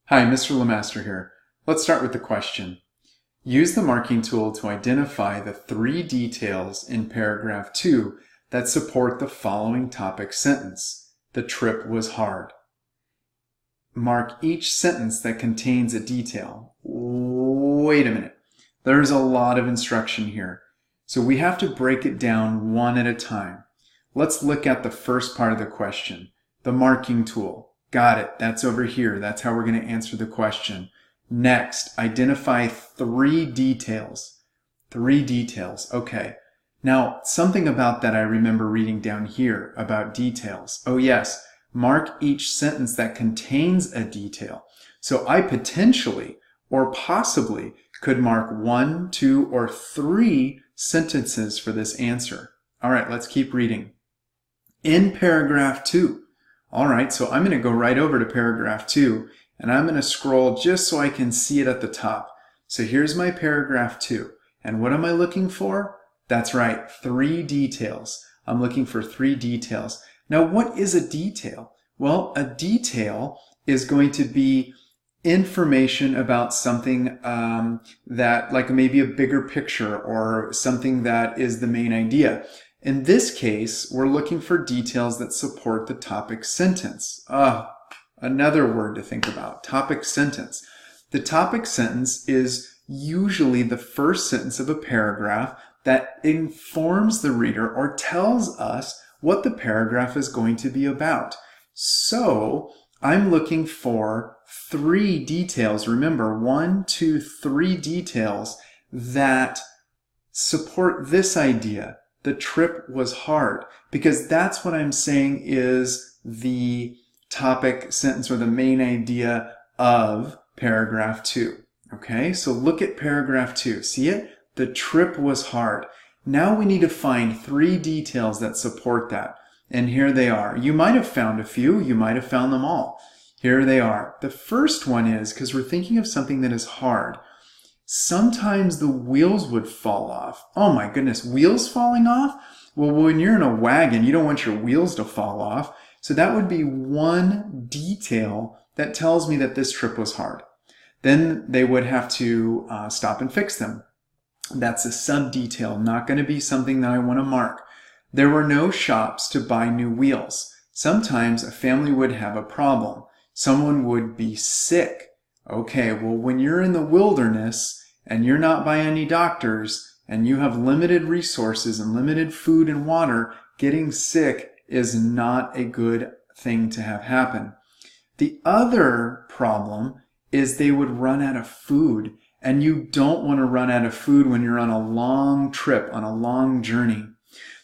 Hi, Mr. Lemaster here. Let's start with the question. Use the marking tool to identify the 3 details in paragraph 2 that support the following topic sentence. The trip was hard. Mark each sentence that contains a detail. Wait a minute. There's a lot of instruction here. So we have to break it down one at a time. Let's look at the first part of the question. The marking tool. Got it. That's over here. That's how we're going to answer the question. Next, identify 3 details. 3 details. Okay. Now, something about that I remember reading down here about details. Oh yes, mark each sentence that contains a detail. So I potentially or possibly could mark 1, 2, or 3 sentences for this answer. All right, let's keep reading. In paragraph 2. All right, so I'm going to go right over to paragraph 2, and I'm going to scroll just so I can see it at the top. So here's my paragraph 2. And what am I looking for? That's right, 3 details. I'm looking for 3 details. Now, what is a detail? Well, a detail is going to be information about something that, like maybe a bigger picture or something that is the main idea. In this case, we're looking for details that support the topic sentence. Another word to think about, topic sentence. The topic sentence is usually the first sentence of a paragraph that informs the reader or tells us what the paragraph is going to be about. So I'm looking for 3 details. Remember, 1, 2, 3 details that support this idea. The trip was hard, because that's what I'm saying is the topic sentence or the main idea of paragraph 2. Okay, so look at paragraph 2. See it? The trip was hard. Now we need to find 3 details that support that. And here they are. You might have found a few. You might have found them all. Here they are. The first one is, because we're thinking of something that is hard, sometimes the wheels would fall off. Oh my goodness, wheels falling off? Well, when you're in a wagon, you don't want your wheels to fall off. So that would be one detail that tells me that this trip was hard. Then they would have to stop and fix them. That's a sub-detail, not going to be something that I want to mark. There were no shops to buy new wheels. Sometimes a family would have a problem. Someone would be sick. Okay, well, when you're in the wilderness and you're not by any doctors and you have limited resources and limited food and water, getting sick is not a good thing to have happen. The other problem is they would run out of food, and you don't want to run out of food when you're on a long trip, on a long journey.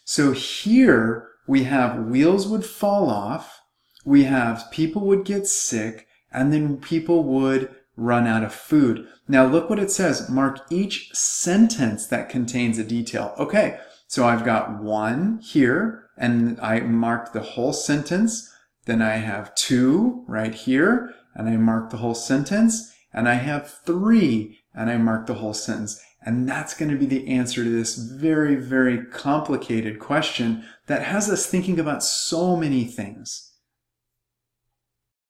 So here we have wheels would fall off, we have people would get sick, and then people would run out of food. Now look what it says. Mark each sentence that contains a detail. Okay, so I've got 1 here, and I marked the whole sentence. Then I have 2 right here, and I marked the whole sentence. And I have 3, and I marked the whole sentence. And that's going to be the answer to this very, very complicated question that has us thinking about so many things.